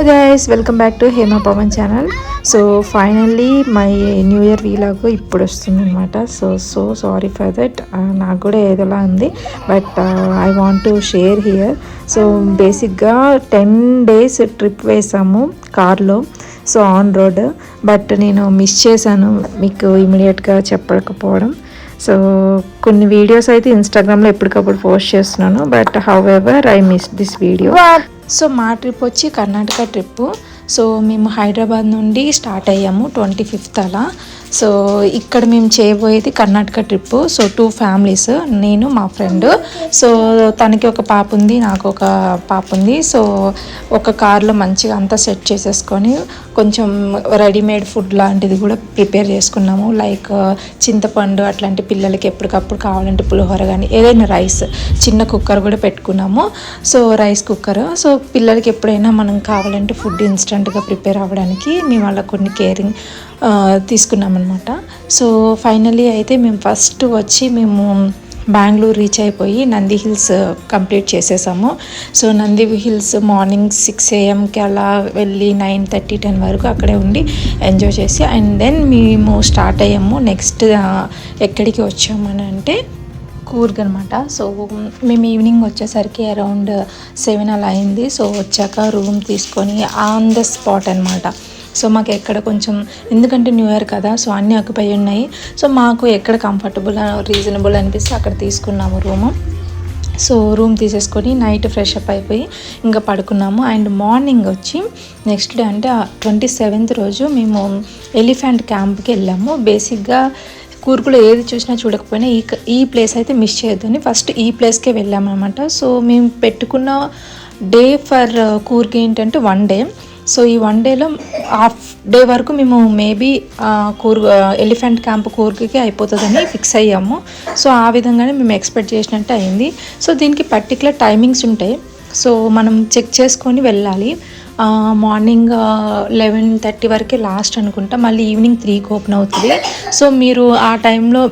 Guys, welcome back to Hema Pavan channel. So finally my new year vlog ఇప్పుడు వస్తుంది అనమాట. So sorry for that. నాకు కూడా ఏదోలా ఉంది, but I want to share here. So బేసిక్గా 10 days ట్రిప్ వేసాము కార్లో, సో ఆన్ రోడ్. బట్ నేను మిస్ చేశాను మీకు ఇమీడియట్గా చెప్పకపోవడం. సో కొన్ని వీడియోస్ అయితే ఇన్స్టాగ్రామ్లో ఎప్పటికప్పుడు పోస్ట్ చేస్తున్నాను, but how ever I miss this video. So మా ట్రిప్ వచ్చి కర్ణాటక ట్రిప్పు. సో మేము హైదరాబాద్ నుండి స్టార్ట్ అయ్యాము 25th అలా. సో ఇక్కడ మేము చేయబోయేది కర్ణాటక ట్రిప్పు. సో 2 families, నేను మా ఫ్రెండ్. సో తనకి ఒక పాప ఉంది, నాకు ఒక పాప ఉంది. సో ఒక కార్లో మంచిగా అంతా సెట్ చేసేసుకొని కొంచెం రెడీమేడ్ ఫుడ్ లాంటిది కూడా ప్రిపేర్ చేసుకున్నాము. లైక్ చింతపండు అట్లాంటి పిల్లలకి ఎప్పటికప్పుడు కావాలంటే పులిహోర కానీ ఏదైనా రైస్, చిన్న కుక్కర్ కూడా పెట్టుకున్నాము. So rice cooker. సో పిల్లలకి ఎప్పుడైనా మనం కావాలంటే ఫుడ్ ఇన్స్టెంట్గా ప్రిపేర్ అవ్వడానికి మేము అలా కొన్ని కేరింగ్ తీసుకున్నామన్నమాట. సో ఫైనలీ అయితే మేము ఫస్ట్ వచ్చి మేము బెంగళూరు రీచ్ అయిపోయి నంది హిల్స్ కంప్లీట్ చేసేసాము. So Nandi hills morning 6 AM అలా వెళ్ళి 9:30, 10 వరకు అక్కడే ఉండి ఎంజాయ్ చేసి అండ్ దెన్ మేము స్టార్ట్ అయ్యాము. నెక్స్ట్ ఎక్కడికి వచ్చామని అంటే కూర్గ్ అనమాట. సో మేము ఈవినింగ్ వచ్చేసరికి అరౌండ్ 7 అలా అయింది. సో వచ్చాక రూమ్ తీసుకొని ఆన్ ద స్పాట్ అనమాట. సో మాకు ఎక్కడ కొంచెం, ఎందుకంటే న్యూ ఇయర్ కదా, సో అన్నీ ఆక్యుపై ఉన్నాయి. సో మాకు ఎక్కడ కంఫర్టబుల్ రీజనబుల్ అనిపిస్తే అక్కడ తీసుకున్నాము రూము. సో రూమ్ తీసేసుకొని నైట్ ఫ్రెష్ అప్ అయిపోయి ఇంకా పడుకున్నాము. అండ్ మార్నింగ్ వచ్చి నెక్స్ట్ డే అంటే 27th రోజు మేము ఎలిఫెంట్ క్యాంప్కి వెళ్ళాము. బేసిక్గా కూర్గులో ఏది చూసినా చూడకపోయినా ఈ ప్లేస్ అయితే మిస్ చేయొద్దని ఫస్ట్ ఈ ప్లేస్కే వెళ్ళామన్నమాట. సో మేము పెట్టుకున్న డే ఫర్ కూర్గ్ ఏంటంటే 1 day. సో ఈ 1 dayలో హాఫ్ డే వరకు మేము మేబీ ఎలిఫెంట్ క్యాంప్ కూర్గ్కి అయిపోతుందని ఫిక్స్ అయ్యాము. సో ఆ విధంగానే మేము ఎక్స్పెక్ట్ చేసినట్టు అయింది. సో దీనికి పర్టికులర్ టైమింగ్స్ ఉంటాయి. సో మనం చెక్ చేసుకొని వెళ్ళాలి. మార్నింగ్ 11:30 వరకే లాస్ట్ అనుకుంటా, మళ్ళీ ఈవినింగ్ 3కి ఓపెన్ అవుతుంది. సో మీరు ఆ టైంలో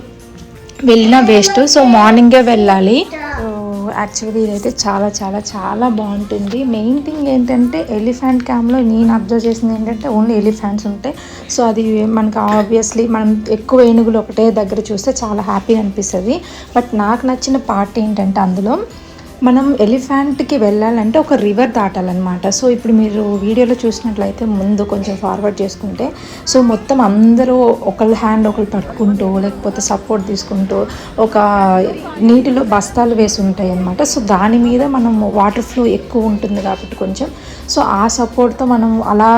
వెళ్ళినా వేస్ట్. సో మార్నింగే వెళ్ళాలి. యాక్చువల్లీ ఇదైతే చాలా చాలా చాలా బాగుంటుంది. మెయిన్ థింగ్ ఏంటంటే ఎలిఫెంట్ క్యాంప్లో నేను అబ్జర్వ్ చేసింది ఏంటంటే ఓన్లీ ఎలిఫెంట్స్ ఉంటాయి. సో అది మనకు ఆబ్వియస్లీ మనం ఎక్కువ ఏనుగులు ఒకటే దగ్గర చూస్తే చాలా హ్యాపీగా అనిపిస్తుంది. బట్ నాకు నచ్చిన పార్ట్ ఏంటంటే అందులో మనం ఎలిఫెంట్కి వెళ్ళాలంటే ఒక రివర్ దాటాలన్నమాట. సో ఇప్పుడు మీరు వీడియోలో చూసినట్లయితే ముందు కొంచెం ఫార్వర్డ్ చేసుకుంటే సో మొత్తం అందరూ ఒకళ్ళ హ్యాండ్ ఒకళ్ళు పట్టుకుంటూ లేకపోతే సపోర్ట్ తీసుకుంటూ ఒక నీటిలో బస్తాలు వేసి ఉంటాయి అన్నమాట. సో దాని మీద మనం వాటర్ ఫ్లో ఎక్కువ ఉంటుంది కాబట్టి కొంచెం సో ఆ సపోర్ట్తో మనం అలా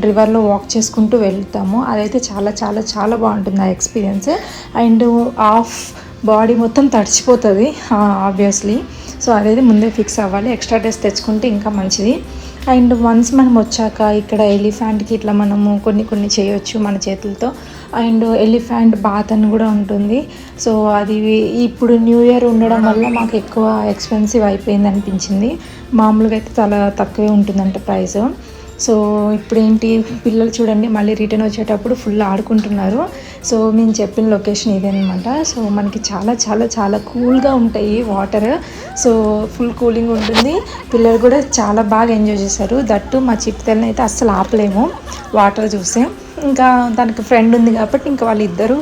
రివర్లో వాక్ చేసుకుంటూ వెళ్తాము. అదైతే చాలా చాలా చాలా బాగుంటుంది ఆ ఎక్స్పీరియన్స్. అండ్ హాఫ్ బాడీ మొత్తం తడిచిపోతుంది ఆబ్వియస్లీ. సో అదైతే ముందే ఫిక్స్ అవ్వాలి. ఎక్స్ట్రా డ్రెస్ తెచ్చుకుంటే ఇంకా మంచిది. అండ్ వన్స్ మనం వచ్చాక ఇక్కడ ఎలిఫెంట్కి ఇట్లా మనము కొన్ని చేయొచ్చు మన చేతులతో. అండ్ ఎలిఫెంట్ బాత్ అని కూడా ఉంటుంది. సో అది ఇప్పుడు న్యూ ఇయర్ ఉండడం వల్ల మాకు ఎక్కువ ఎక్స్పెన్సివ్ అయిపోయింది అనిపించింది. మామూలుగా అయితే చాలా తక్కువే ఉంటుందంట ప్రైస్. సో ఇప్పుడు ఏంటి పిల్లలు చూడండి మళ్ళీ రిటర్న్ వచ్చేటప్పుడు ఫుల్ ఆడుకుంటున్నారు. సో మేము చెప్పిన లొకేషన్ ఇదే అనమాట. సో మనకి చాలా చాలా చాలా కూల్గా ఉంటాయి వాటర్. సో ఫుల్ కూలింగ్ ఉంటుంది. పిల్లలు కూడా చాలా బాగా ఎంజాయ్ చేశారు. దట్టు మా చిట్తల్ని అయితే అస్సలు ఆపలేము వాటర్ చూస్తే. ఇంకా దానికి ఫ్రెండ్ ఉంది కాబట్టి ఇంకా వాళ్ళిద్దరూ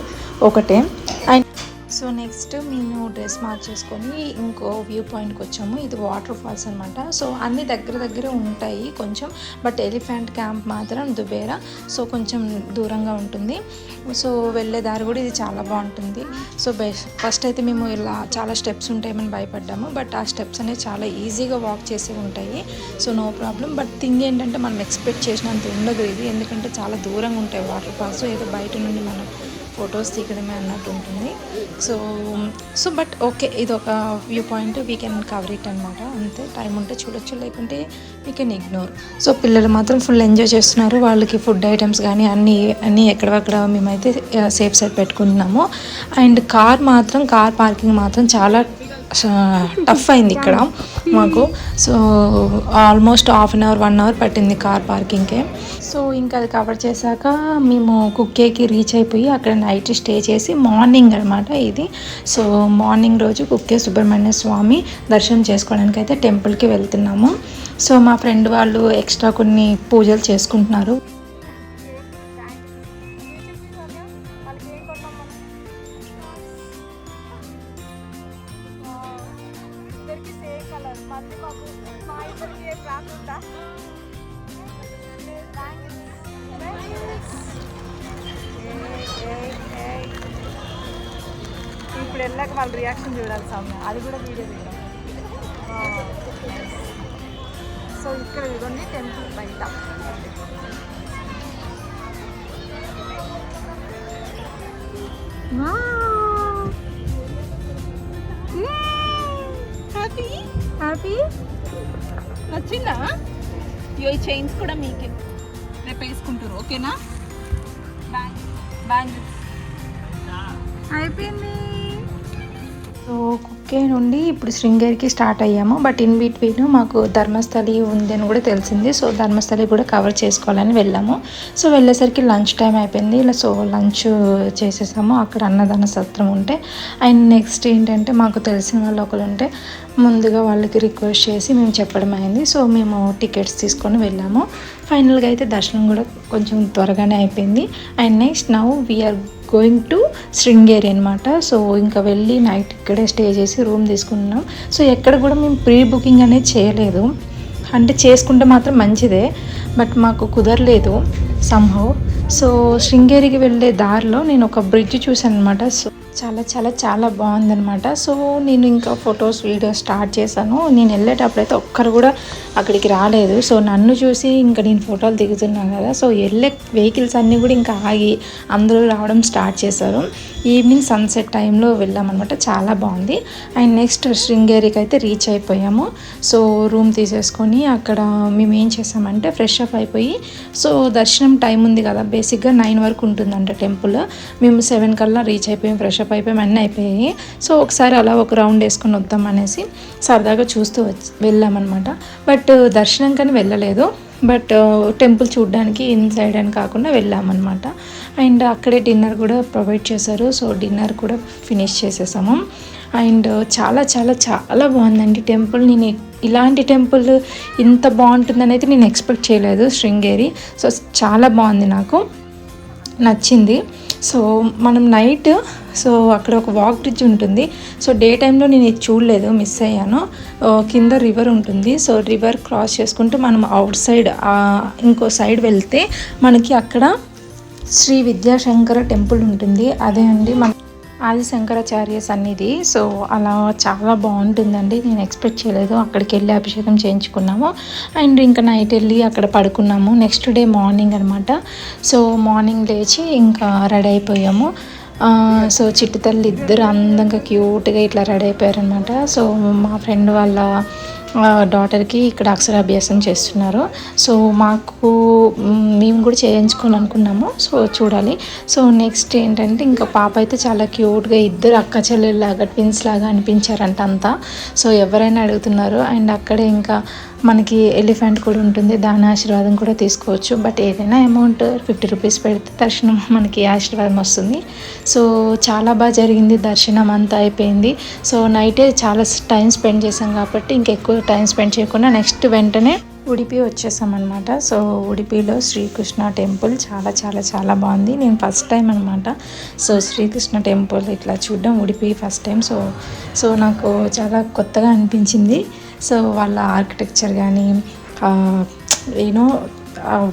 ఒకటే. అండ్ సో నెక్స్ట్ మేము డ్రెస్ మార్చేసుకొని ఇంకో వ్యూ పాయింట్కి వచ్చాము. ఇది వాటర్ ఫాల్స్ అనమాట. సో అన్ని దగ్గర ఉంటాయి కొంచెం, బట్ ఎలిఫెంట్ క్యాంప్ మాత్రం దుబేరా. సో కొంచెం దూరంగా ఉంటుంది. సో వెళ్ళే దారి కూడా ఇది చాలా బాగుంటుంది. సో ఫస్ట్ అయితే మేము ఇలా చాలా స్టెప్స్ ఉంటాయని భయపడ్డాము, బట్ ఆ స్టెప్స్ అనేవి చాలా ఈజీగా వాక్ చేసి ఉంటాయి. So no problem. But thing ఏంటంటే మనం ఎక్స్పెక్ట్ చేసినంత ఉండదు ఇది, ఎందుకంటే చాలా దూరంగా ఉంటాయి వాటర్ ఫాల్స్. ఏదో బయట నుండి మనం ఫొటోస్ తీయడమే అన్నట్టు ఉంటుంది. సో బట్ ఓకే, ఇది ఒక view point, we can cover it అనమాట. అంతే, టైం ఉంటే చూడొచ్చు, లేకుంటే వీ కెన్ ఇగ్నోర్. సో పిల్లలు మాత్రం ఫుల్ ఎంజాయ్ చేస్తున్నారు. వాళ్ళకి ఫుడ్ ఐటమ్స్ కానీ అన్నీ ఎక్కడక్కడ మేమైతే సేఫ్ సైడ్ పెట్టుకుంటున్నాము. అండ్ కార్ పార్కింగ్ మాత్రం చాలా టఫ్ అయింది ఇక్కడ మాకు. So almost half an hour 1 hour పట్టింది కార్ పార్కింగ్కే. సో ఇంకా అది కవర్ చేశాక మేము కుక్కేకి రీచ్ అయిపోయి అక్కడ నైట్ స్టే చేసి మార్నింగ్ అనమాట ఇది. సో మార్నింగ్ రోజు కుక్కే సుబ్రహ్మణ్య స్వామి దర్శనం చేసుకోవడానికి అయితే టెంపుల్కి వెళ్తున్నాము. సో మా ఫ్రెండ్ వాళ్ళు ఎక్స్ట్రా కొన్ని పూజలు చేసుకుంటున్నారు. ఇప్పుడు వెళ్ళాక వాళ్ళ రియాక్షన్ చూడాలి సౌమ్య, అది కూడా వీడియో తీయడం. సో ఇక్కడ ఇవన్నీ టెంపుల్ బయట. హ్యాపీ హ్యాపీ నచ్చిందా? ఈ చైన్స్ కూడా మీకే రేపు వేసుకుంటారు, ఓకేనా? బ్యాంగిల్స్ అయిపోయింది. సో కుక్కే నుండి ఇప్పుడు శృంగేరికి స్టార్ట్ అయ్యాము. బట్ ఇన్ బిట్వీన్ మాకు ధర్మస్థలి ఉంది అని కూడా తెలిసింది. సో ధర్మస్థలి కూడా కవర్ చేసుకోవాలని వెళ్ళాము. సో వెళ్ళేసరికి లంచ్ టైం అయిపోయింది. ఇలా సో లంచ్ చేసేసాము. అక్కడ అన్నదాన సత్రం ఉంటే అండ్ నెక్స్ట్ ఏంటంటే మాకు తెలిసిన వాళ్ళు ఒకరు ఉంటే ముందుగా వాళ్ళకి రిక్వెస్ట్ చేసి మేము చెప్పడం అయింది. సో మేము టికెట్స్ తీసుకొని వెళ్ళాము. ఫైనల్గా అయితే దర్శనం కూడా కొంచెం త్వరగానే అయిపోయింది. And next now we are going to Sringeri అనమాట. సో ఇంకా వెళ్ళి నైట్ ఇక్కడే స్టే చేసి రూమ్ తీసుకున్నాం. సో ఎక్కడ కూడా మేము ప్రీ బుకింగ్ అనేది చేయలేదు. అంటే చేసుకుంటే మాత్రం మంచిదే, బట్ మాకు కుదరలేదు సంహౌ. సో శృంగేరికి వెళ్ళే దారిలో నేను ఒక బ్రిడ్జ్ చూసాను అనమాట. సో చాలా చాలా చాలా బాగుందనమాట. సో నేను ఇంకా ఫొటోస్ వీడియోస్ స్టార్ట్ చేశాను. నేను వెళ్ళేటప్పుడైతే ఒక్కరు కూడా అక్కడికి రాలేదు. సో నన్ను చూసి ఇంకా నేను ఫోటోలు దిగుతున్నాను కదా, సో వెళ్ళే వెహికల్స్ అన్నీ కూడా ఇంకా ఆగి అందరూ రావడం స్టార్ట్ చేశారు. ఈవినింగ్ సన్సెట్ టైంలో వెళ్ళామన్నమాట. చాలా బాగుంది. అండ్ నెక్స్ట్ శృంగేరికి అయితే రీచ్ అయిపోయాము. సో రూమ్ తీసేసుకొని అక్కడ మేము ఏం చేసామంటే ఫ్రెష్ అప్ అయిపోయి, సో దర్శనం టైం ఉంది కదా, బేసిక్గా 9 వరకు ఉంటుందంట టెంపుల్. మేము 7 కల్లా రీచ్ అయిపోయాం, ఫ్రెష్ అప్ అయిపోయాం, అన్నీ అయిపోయాయి. సో ఒకసారి అలా ఒక రౌండ్ వేసుకొని వద్దాం అనేసి సరదాగా చూస్తూ వెళ్ళామన్నమాట. బట్ దర్శనం కానీ వెళ్ళలేదు, బట్ టెంపుల్ చూడడానికి ఇన్సైడ్ అని కాకుండా వెళ్ళామన్నమాట. అండ్ అక్కడే డిన్నర్ కూడా ప్రొవైడ్ చేశారు. సో డిన్నర్ కూడా ఫినిష్ చేసేసాము. అండ్ చాలా చాలా చాలా బాగుందండి టెంపుల్. నేను ఇలాంటి టెంపుల్ ఇంత బాగుంటుందని అయితే నేను ఎక్స్పెక్ట్ చేయలేదు శృంగేరి. సో చాలా బాగుంది, నాకు నచ్చింది. సో మనం నైట్ సో అక్కడ ఒక వాక్ బ్రిడ్జ్ ఉంటుంది. సో డే టైంలో నేను ఇది చూడలేదు, మిస్ అయ్యాను. కింద రివర్ ఉంటుంది. సో రివర్ క్రాస్ చేసుకుంటూ మనం అవుట్ సైడ్ ఇంకో సైడ్ వెళ్తే మనకి అక్కడ శ్రీ విద్యాశంకర టెంపుల్ ఉంటుంది. అదే అండి మన ఆది శంకరాచార్య సన్నిధి. సో అలా చాలా బాగుంటుందండి. నేను ఎక్స్పెక్ట్ చేయలేదు. అక్కడికి వెళ్ళి అభిషేకం చేయించుకున్నాము. అండ్ ఇంకా నైట్ వెళ్ళి అక్కడ పడుకున్నాము. నెక్స్ట్ డే మార్నింగ్ అనమాట. సో మార్నింగ్ లేచి ఇంకా రెడీ అయిపోయాము. సో చిట్టు తల్లి ఇద్దరు అందంగా క్యూట్గా ఇట్లా రెడీ అయిపోయారనమాట. సో మా ఫ్రెండ్ వాళ్ళ డాటర్కి ఇక్కడ అక్షరాభ్యాసం చేస్తున్నారు. సో మేము కూడా చేయించుకోవాలనుకున్నాము. సో చూడాలి. సో నెక్స్ట్ ఏంటంటే ఇంకా పాప అయితే చాలా క్యూట్గా ఇద్దరు అక్క చెల్లెల్లాగా ట్విన్స్ లాగా అనిపించారంట అంతా. సో ఎవరైనా అడుగుతున్నారు. అండ్ అక్కడే ఇంకా మనకి ఎలిఫెంట్ కూడా ఉంటుంది, దాని ఆశీర్వాదం కూడా తీసుకోవచ్చు. బట్ ఏదైనా అమౌంట్ 50 రూపీస్ పెడితే దర్శనం మనకి ఆశీర్వాదం వస్తుంది. సో చాలా బాగా జరిగింది, దర్శనం అంతా అయిపోయింది. సో నైటే చాలా టైం స్పెండ్ చేసాం కాబట్టి ఇంకెక్కువ టైం స్పెండ్ చేయకుండా నెక్స్ట్ వెంటనే ఉడిపి వచ్చేసామన్నమాట. సో ఉడిపిలో శ్రీకృష్ణ టెంపుల్ చాలా చాలా చాలా బాగుంది. నేను ఫస్ట్ టైం అనమాట సో శ్రీకృష్ణ టెంపుల్ ఇట్లా చూడడం, ఉడిపి ఫస్ట్ టైం. సో నాకు చాలా కొత్తగా అనిపించింది. సో వాళ్ళ ఆర్కిటెక్చర్ కానీ యూనో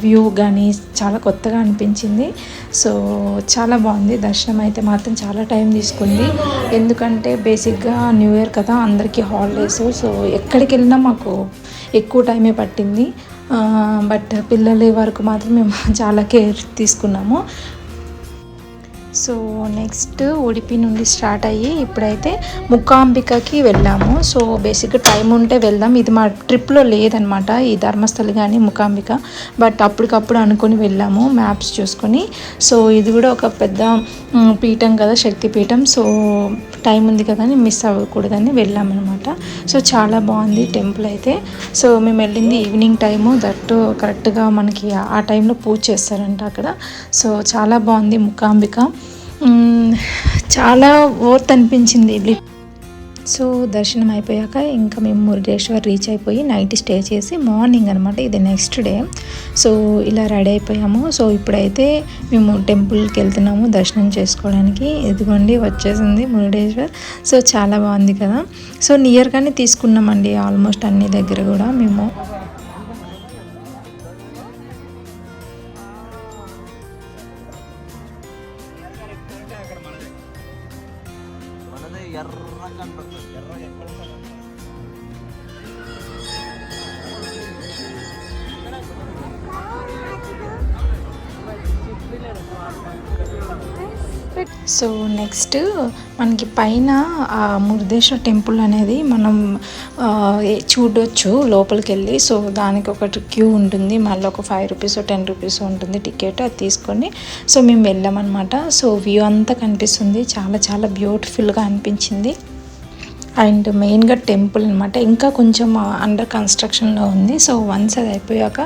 వ్యూ కానీ చాలా కొత్తగా అనిపించింది. సో చాలా బాగుంది. దర్శనం అయితే మాత్రం చాలా టైం తీసుకుంది. ఎందుకంటే బేసిక్గా న్యూ ఇయర్ కదా, అందరికీ హాలిడేస్. సో ఎక్కడికి వెళ్ళినా మాకు ఎక్కువ టైమే పట్టింది. బట్ పిల్లల వరకు మాత్రం మేము చాలా కేర్ తీసుకున్నాము. సో నెక్స్ట్ ఉడిపి నుండి స్టార్ట్ అయ్యి ఇప్పుడైతే ముకాంబికకి వెళ్ళాము. సో బేసిక్గా టైం ఉంటే వెళ్దాం, ఇది మా ట్రిప్లో లేదనమాట ఈ ధర్మస్థలి కానీ ముకాంబిక. బట్ అప్పటికప్పుడు అనుకొని వెళ్ళాము మ్యాప్స్ చూసుకొని. సో ఇది కూడా ఒక పెద్ద పీఠం కదా, శక్తి పీఠం. సో టైం ఉంది కదా అని మిస్ అవ్వకూడదని వెళ్ళామన్నమాట. సో చాలా బాగుంది టెంపుల్ అయితే. సో మేము వెళ్ళింది ఈవినింగ్ టైము, దట్టు కరెక్ట్గా మనకి ఆ టైంలో పూజ చేస్తారంట అక్కడ. సో చాలా బాగుంది మూకాంబిక, చాలా వర్త్ అనిపించింది. సో దర్శనం అయిపోయాక ఇంకా మేము మురుడేశ్వర్ రీచ్ అయిపోయి నైట్ స్టే చేసి మార్నింగ్ అనమాట, ఇది నెక్స్ట్ డే. సో ఇలా రెడీ అయిపోయాము. సో ఇప్పుడైతే మేము టెంపుల్కి వెళ్తున్నాము దర్శనం చేసుకోవడానికి. ఇదిగోండి వచ్చేసింది మురుడేశ్వర్. సో చాలా బాగుంది కదా. సో నియర్గానే తీసుకున్నామండి ఆల్మోస్ట్ అన్ని దగ్గర కూడా మేము. సో నెక్స్ట్ మనకి పైన ఆ మురుడేశ్వర టెంపుల్ అనేది మనం చూడొచ్చు లోపలికి వెళ్ళి. సో దానికి ఒకటి క్యూ ఉంటుంది, మళ్ళీ ఒక 5 రూపీస్ 10 రూపీస్ ఉంటుంది టికెట్, అది తీసుకొని సో మేము వెళ్ళామన్నమాట. సో వ్యూ అంతా కనిపిస్తుంది, చాలా చాలా బ్యూటిఫుల్గా అనిపించింది. అండ్ మెయిన్గా టెంపుల్ అనమాట ఇంకా కొంచెం అండర్ కన్స్ట్రక్షన్లో ఉంది. సో వన్స్ అది అయిపోయాక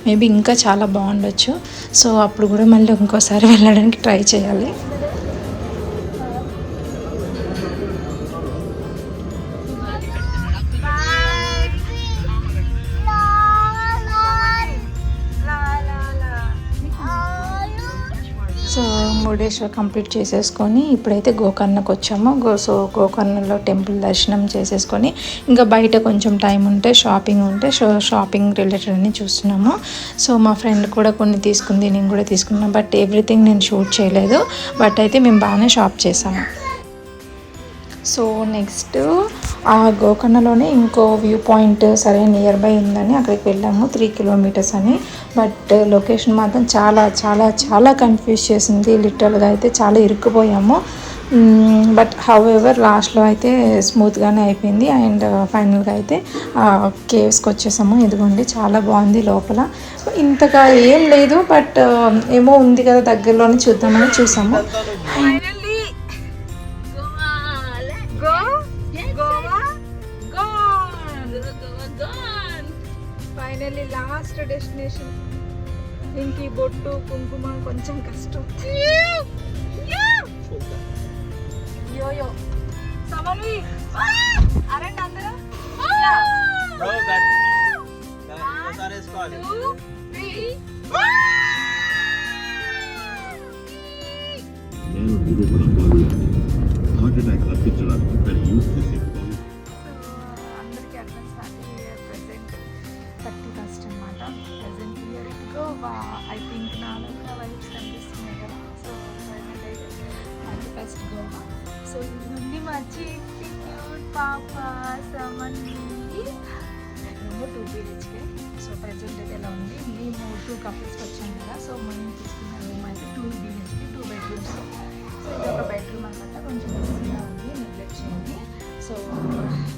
మేబీ ఇంకా చాలా బాగుండొచ్చు. సో అప్పుడు కూడా మళ్ళీ ఇంకోసారి వెళ్ళడానికి ట్రై చేయాలి. సో మురుడేశ్వర్ కంప్లీట్ చేసేసుకొని ఇప్పుడైతే గోకర్ణకు వచ్చాము. సో గోకర్ణలో టెంపుల్ దర్శనం చేసేసుకొని ఇంకా బయట కొంచెం టైం ఉంటే షాపింగ్ ఉంటే షాపింగ్ రిలేటెడ్ అని చూస్తున్నాము. సో మా ఫ్రెండ్ కూడా కొన్ని తీసుకుంది, నేను కూడా తీసుకున్నాను. బట్ ఎవ్రీథింగ్ నేను షూట్ చేయలేదు, బట్ అయితే మేము బాగానే షాప్ చేసాము. సో నెక్స్ట్ ఆ గోకర్ణలోనే ఇంకో వ్యూ పాయింట్ సరే నియర్ బై ఉందని అక్కడికి వెళ్ళాము, 3 కిలోమీటర్స్ అని. బట్ లొకేషన్ మాత్రం చాలా చాలా చాలా కన్ఫ్యూజ్ చేసింది. లిటరల్గా అయితే చాలా ఇరుక్కుపోయాము. బట్ హౌఎవర్ లాస్ట్లో అయితే స్మూత్గానే అయిపోయింది. అండ్ ఫైనల్గా అయితే కేవ్స్కి వచ్చేసాము. ఇదిగోండి చాలా బాగుంది లోపల. ఇంతగా ఏం లేదు, బట్ ఏమో ఉంది కదా దగ్గరలోనే చూద్దామని చూసాము. Finally last destination. ఇంక ఈ బొట్టు కుంకుమ కొంచెం కష్టం. యోయో సమన్వి అరండి అందరూ. నేను నిరూపణ బాగుంది. హార్ట్ అటాక్ రప్పించడానికి యూస్ చేసే అందరికీ అడ్వాన్స్ హ్యాపీ ప్రెసెంట్ 31st అనమాట. Present year Goa. I think నాలో కూడా వైబ్స్ కనిపిస్తున్నాయి కదా. సో అయితే 31st గోవా. సో ఇది నుండి మా చిట్టి క్యూట్ పాప సమన్వి ఏమో 2 BHK. సో ప్రెసెంట్ అయితే ఎలా ఉంది, మేము 2 కపుల్స్కి వచ్చాం కదా. సో మనం తీసుకున్న రూమ్ అయితే 2 BHK 2 బెడ్రూమ్స్. సో ఇది ఒక బెడ్రూమ్ అనమాట, కొంచెం బిజీగా ఉంది, నెగ్లెక్ట్ చేయండి. సో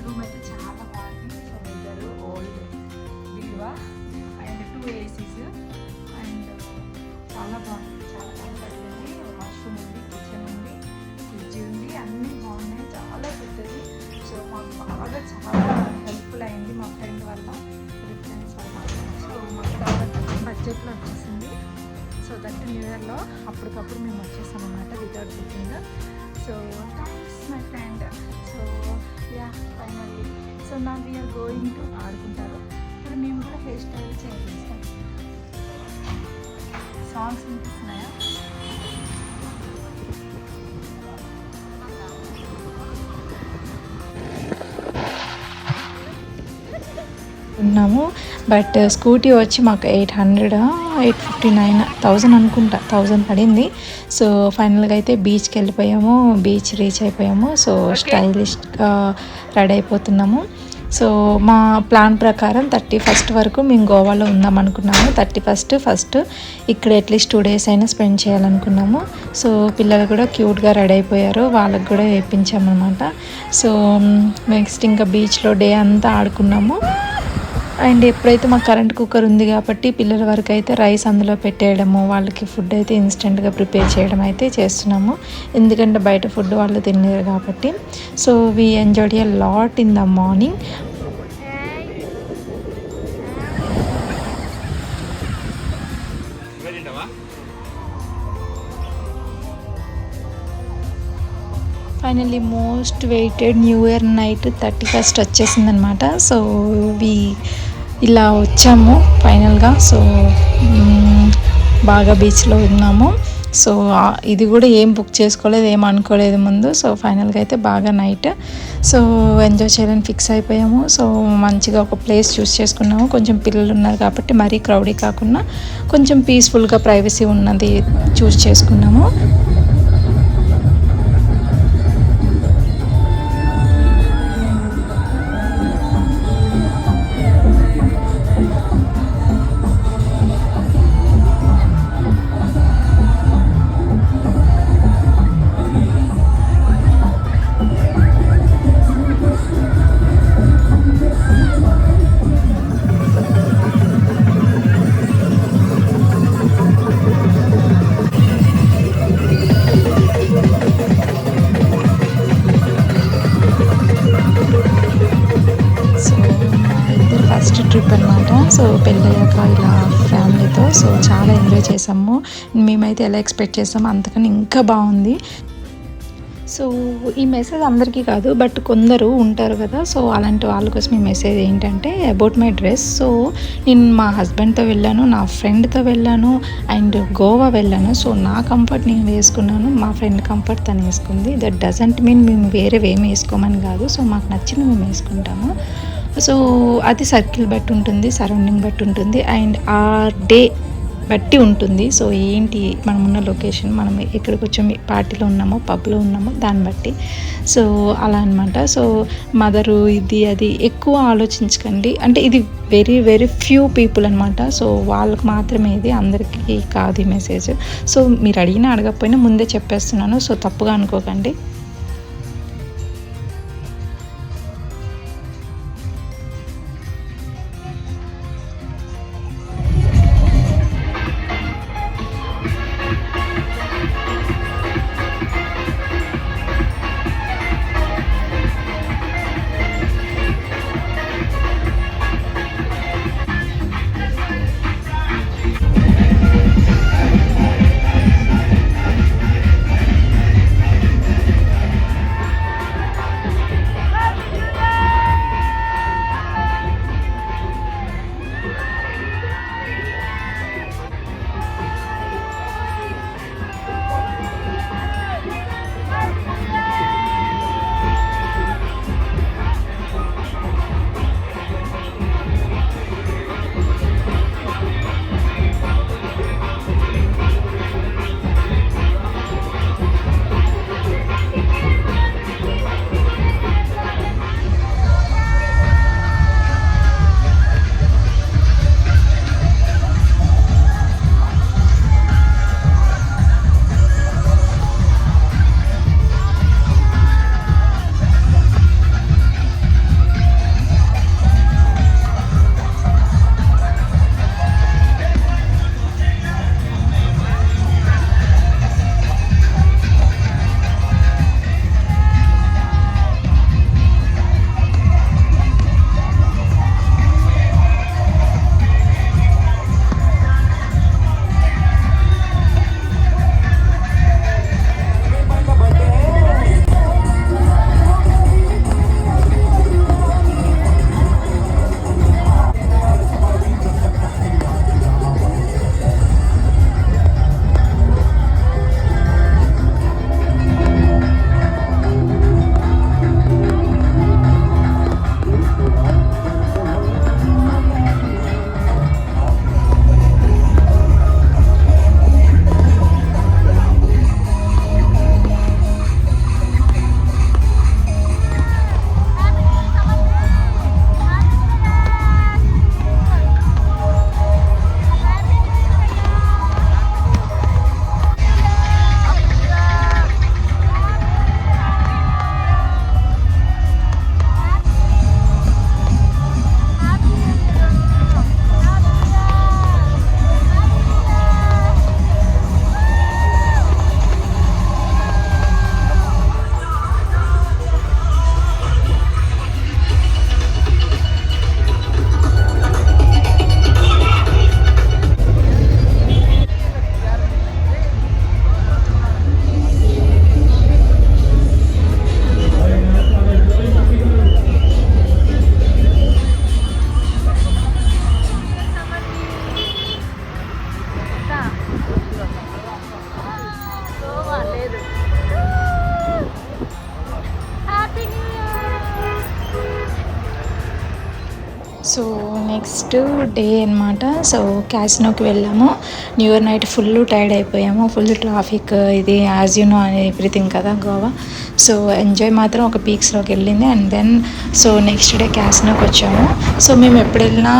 రూమ్ అయితే చాలా బాగుంది. సో వెదర్ ఓల్డ్ బీరువా అండ్ 2 ACs అండ్ చాలా బాగుంది, చాలా కంఫర్ట్ ఉంది. వాష్రూమ్ ఉంది, కిచెన్ ఉంది, ఫ్రిడ్జ్ ఉంది, అన్నీ బాగున్నాయి, చాలా పెద్దది. సో మాకు బాగా చాలా హెల్ప్ఫుల్ అయింది మా ఫ్రెండ్ వల్ల, రిఫరెన్స్ వల్ల. సో మాకు కావాల్సిన బడ్జెట్లో వచ్చేసింది. సో దట్ న్యూ ఇయర్లో అప్పటికప్పుడు మేము వచ్చేసాం అన్నమాట without booking. So thanks my friend. So yeah finally so నా వీఆర్ గోయింగ్ టు ఆడుకుంటారు. ఇప్పుడు మేము కూడా హెయిర్ స్టైల్ చేస్తాం. సాంగ్స్ వినిపిస్తున్నాయా? ఉన్నాము. బట్ స్కూటీ వచ్చి మాకు 859 అనుకుంటా 1000 పడింది. సో ఫైనల్గా అయితే బీచ్కి వెళ్ళిపోయాము, బీచ్ రీచ్ అయిపోయాము. సో స్టైలిష్గా రెడీ అయిపోతున్నాము. సో మా ప్లాన్ ప్రకారం 31st వరకు మేము గోవాలో ఉందాం అనుకున్నాము. 31st ఇక్కడ అట్లీస్ట్ 2 days అయినా స్పెండ్ చేయాలనుకున్నాము. సో పిల్లలు కూడా క్యూట్గా రెడీ అయిపోయారు, వాళ్ళకి కూడా వేయించామన్నమాట. సో నెక్స్ట్ ఇంకా బీచ్లో డే అంతా ఆడుకున్నాము. అండ్ ఎప్పుడైతే మాకు కరెంట్ కుక్కర్ ఉంది కాబట్టి పిల్లల వరకు అయితే రైస్ అందులో పెట్టేయడము, వాళ్ళకి ఫుడ్ అయితే ఇన్స్టెంట్గా ప్రిపేర్ చేయడం అయితే చేస్తున్నాము. ఎందుకంటే బయట ఫుడ్ వాళ్ళు తినలేరు కాబట్టి. So we enjoyed a lot in the morning. Finally most waited new year night 31st వచ్చేసిందనమాట. సో ఇలా వచ్చాము ఫైనల్గా. సో బాగా బీచ్లో ఉన్నాము. సో ఇది కూడా ఏం బుక్ చేసుకోలేదు, ఏం అనుకోలేదు ముందు. సో ఫైనల్గా అయితే బాగా నైట్ సో ఎంజాయ్ చేయాలని ఫిక్స్ అయిపోయాము. సో మంచిగా ఒక ప్లేస్ చూస్ చేసుకున్నాము. కొంచెం పిల్లలు ఉన్నారు కాబట్టి మరీ క్రౌడీ కాకుండా కొంచెం పీస్ఫుల్గా ప్రైవసీ ఉన్నది చూస్ చేసుకున్నాము. ట్రిప్ అనమాట. సో పెళ్ళయ్యాక ఇలా ఫ్యామిలీతో సో చాలా ఎంజాయ్ చేసాము. మేమైతే ఎలా ఎక్స్పెక్ట్ చేసామో అంతకన్నా ఇంకా బాగుంది. సో ఈ మెసేజ్ అందరికీ కాదు, బట్ కొందరు ఉంటారు కదా, సో అలాంటి వాళ్ళ కోసం ఈ మెసేజ్ ఏంటంటే అబౌట్ మై డ్రెస్. సో నేను మా హస్బెండ్తో వెళ్ళాను, నా ఫ్రెండ్తో వెళ్ళాను అండ్ గోవా వెళ్ళాను. సో నా కంఫర్ట్ నేను వేసుకున్నాను, మా ఫ్రెండ్ కంఫర్ట్ తను వేసుకుంది. దట్ డజంట్ మీన్ మేము వేరేవి ఏమి వేసుకోమని కాదు. సో మాకు నచ్చిన మేము వేసుకుంటాము. సో అది సర్కిల్ బట్టి ఉంటుంది, సరౌండింగ్ బట్టి ఉంటుంది అండ్ ఆ డే బట్టి ఉంటుంది. సో ఏంటి మనం ఉన్న లొకేషన్, మనం ఎక్కడికి వచ్చాము, పార్టీలో ఉన్నామో పబ్లో ఉన్నామో దాన్ని బట్టి. సో అలా అనమాట. సో మదరు ఇది అది ఎక్కువ ఆలోచించకండి. అంటే ఇది వెరీ వెరీ ఫ్యూ పీపుల్ అనమాట. సో వాళ్ళకి మాత్రమే ఇది, అందరికీ కాదు ఈ మెసేజ్. సో మీరు అడిగినా అడగకపోయినా ముందే చెప్పేస్తున్నాను. సో తప్పుగా అనుకోకండి. సో నెక్స్ట్ డే అనమాట. సో క్యాసినోకి వెళ్ళాము. New year night full tired అయిపోయాము. ఫుల్ ట్రాఫిక్, ఇది యాజ్ యూ నో ఎవ్రీథింగ్ కదా గోవా. సో ఎంజాయ్ మాత్రం ఒక పీక్స్లోకి వెళ్ళింది. And then so next day క్యాసినోకి వచ్చాము. సో మేము ఎప్పుడు వెళ్ళినా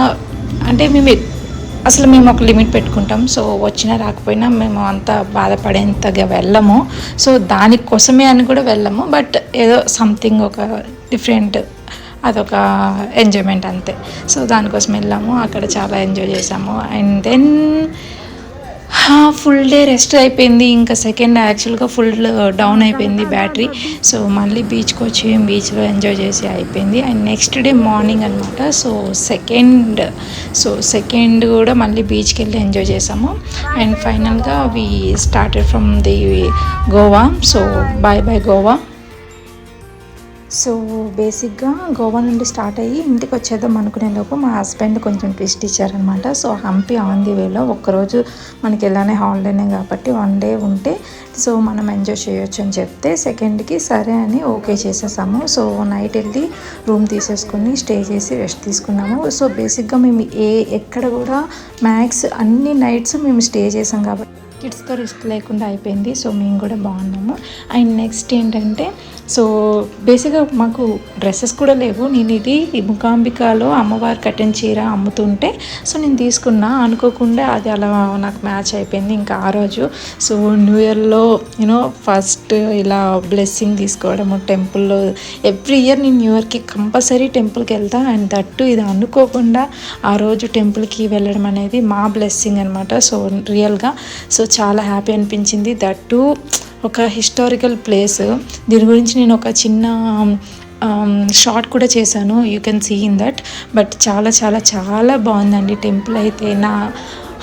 అంటే మేము ఒక లిమిట్ పెట్టుకుంటాం. సో వచ్చినా రాకపోయినా మేము అంత బాధపడేంతగా వెళ్ళము. సో దానికోసమే అని కూడా వెళ్ళము. బట్ ఏదో సంథింగ్ ఒక డిఫరెంట్, అదొక ఎంజాయ్మెంట్ అంతే. సో దానికోసం వెళ్ళాము. అక్కడ చాలా ఎంజాయ్ చేసాము. And then full day rest అయిపోయింది. ఇంకా సెకండ్ యాక్చువల్గా ఫుల్ డౌన్ అయిపోయింది బ్యాటరీ. సో మళ్ళీ బీచ్కి వచ్చి బీచ్లో ఎంజాయ్ చేసి అయిపోయింది. అండ్ నెక్స్ట్ డే మార్నింగ్ అనమాట. సో సెకండ్ కూడా మళ్ళీ బీచ్కి వెళ్ళి ఎంజాయ్ చేసాము. అండ్ ఫైనల్గా we started from the Goa. So bye Goa. So బేసిక్గా గోవా నుండి స్టార్ట్ అయ్యి ఇంటికి వచ్చేద్దాం అనుకునే లోపు మా హస్బెండ్ కొంచెం ట్విస్ట్ ఇచ్చారనమాట. సో హంపి ఆన్ ది వేలో, ఒక్కరోజు మనకి ఎలానే హాలిడేనే కాబట్టి 1 డే ఉంటే సో మనం ఎంజాయ్ చేయొచ్చు అని చెప్తే సెకండ్కి సరే అని ఓకే చేసేసాము. సో నైట్ వెళ్ళి రూమ్ తీసేసుకుని స్టే చేసి రెస్ట్ తీసుకున్నాము. సో బేసిక్గా మేము ఎక్కడ కూడా మ్యాక్స్ అన్ని నైట్స్ మేము స్టే చేసాం కాబట్టి కిడ్స్తో రిస్క్ లేకుండా అయిపోయింది. సో మేము కూడా బాగున్నాము. అండ్ నెక్స్ట్ ఏంటంటే సో బేసిక్గా మాకు డ్రెస్సెస్ కూడా లేవు. నేను ఇది మూకాంబికాలో అమ్మవారి కట్టిన చీర అమ్ముతుంటే సో నేను తీసుకున్నా, అనుకోకుండా అది అలా నాకు మ్యాచ్ అయిపోయింది. ఇంకా ఆ రోజు సో న్యూ ఇయర్లో ఫస్ట్ ఇలా బ్లెస్సింగ్ తీసుకోవడము టెంపుల్లో. ఎవ్రీ ఇయర్ నేను న్యూ ఇయర్కి కంపల్సరీ టెంపుల్కి వెళ్తా. అండ్ దట్టు ఇది అనుకోకుండా ఆ రోజు టెంపుల్కి వెళ్ళడం అనేది మా బ్లెస్సింగ్ అనమాట. సో రియల్గా సో చాలా హ్యాపీ అనిపించింది. దట్టు ఒక హిస్టారికల్ ప్లేస్. దీని గురించి నేను ఒక చిన్న షార్ట్ కూడా చేశాను, you can see in that. But చాలా చాలా చాలా బాగుందండి టెంపుల్ అయితే. నా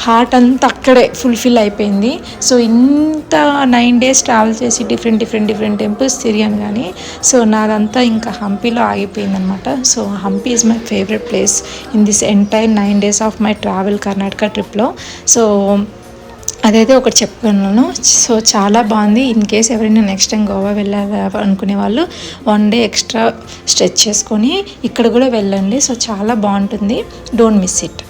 హార్ట్ అంతా అక్కడే ఫుల్ఫిల్ అయిపోయింది. సో ఇంత 9 days ట్రావెల్ చేసి డిఫరెంట్ టెంపుల్స్ తిరిగాను కానీ సో నాదంతా ఇంకా హంపీలో ఆగిపోయింది అనమాట. So Hampi is my favourite place in this entire 9 days of my travel Karnataka ట్రిప్లో. సో అదైతే ఒకటి చెప్పుకున్నాను. సో చాలా బాగుంది. ఇన్ కేస్ ఎవరైనా నెక్స్ట్ టైం గోవా వెళ్ళాలి అనుకునే వాళ్ళు 1 day ఎక్స్ట్రా స్ట్రెచ్ చేసుకొని ఇక్కడ కూడా వెళ్ళండి. సో చాలా బాగుంటుంది, డోంట్ మిస్ ఇట్.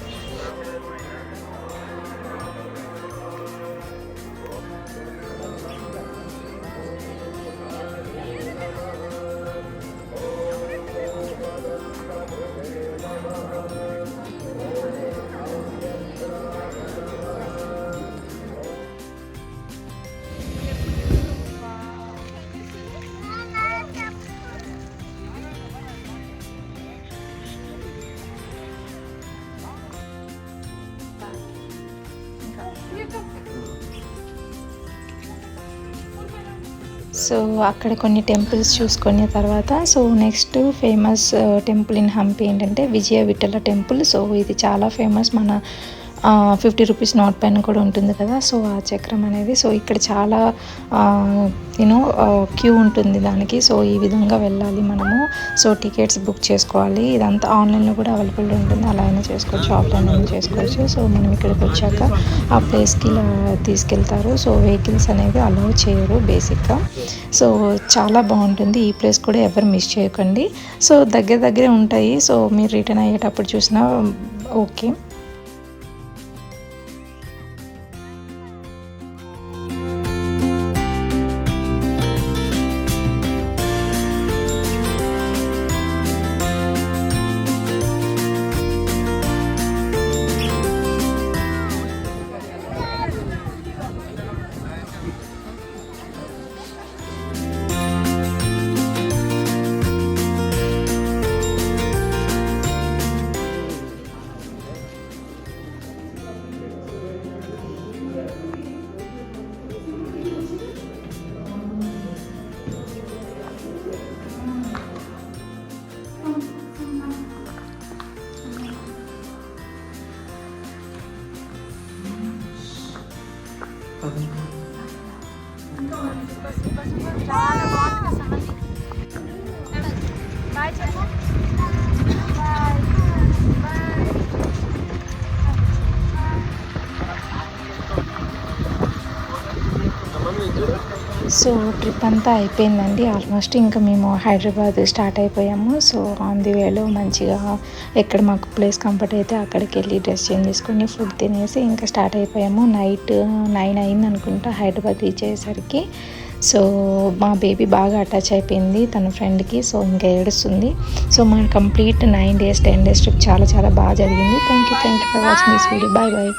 సో అక్కడ కొన్ని టెంపుల్స్ చూసుకున్న తర్వాత so next famous temple in Hampi ఏంటంటే విజయ విఠల టెంపుల్. సో ఇది చాలా ఫేమస్. మన 50 రూపీస్ నోట్ పైన కూడా ఉంటుంది కదా. సో ఆ చక్రం అనేది సో ఇక్కడ చాలా క్యూ ఉంటుంది దానికి. సో ఈ విధంగా వెళ్ళాలి మనము. సో టికెట్స్ బుక్ చేసుకోవాలి. ఇదంతా ఆన్లైన్లో కూడా అవైలబుల్ ఉంటుంది, అలా అయినా చేసుకోవచ్చు, ఆఫ్లైన్ అయినా చేసుకోవచ్చు. సో మనం ఇక్కడికి వచ్చాక ఆ ప్లేస్కి ఇలా తీసుకెళ్తారు. సో వెహికల్స్ అనేవి అలౌ చేయరు బేసిక్గా. సో చాలా బాగుంటుంది. ఈ ప్లేస్ కూడా ఎవరు మిస్ చేయకండి. సో దగ్గరే ఉంటాయి. సో మీరు రిటర్న్ అయ్యేటప్పుడు చూసినా ఓకే. సో ట్రిప్ అంతా అయిపోయిందండి ఆల్మోస్ట్. ఇంకా మేము హైదరాబాద్ స్టార్ట్ అయిపోయాము. సో ఆన్ ది వేలో మంచిగా ఎక్కడ మాకు ప్లేస్ కంఫర్ట్ అయితే అక్కడికి వెళ్ళి డ్రెస్ చేంజ్ చేసుకొని ఫుడ్ తినేసి ఇంకా స్టార్ట్ అయిపోయాము. నైట్ 9 అయింది అనుకుంటా హైదరాబాద్ రీచ్ అయ్యేసరికి. సో మా బేబీ బాగా అటాచ్ అయిపోయింది తన ఫ్రెండ్కి. సో ఇంకా ఏడుస్తుంది. సో మా కంప్లీట్ 9 days 10 days ట్రిప్ చాలా చాలా బాగా జరిగింది. Thank you for watching this video. Bye bye.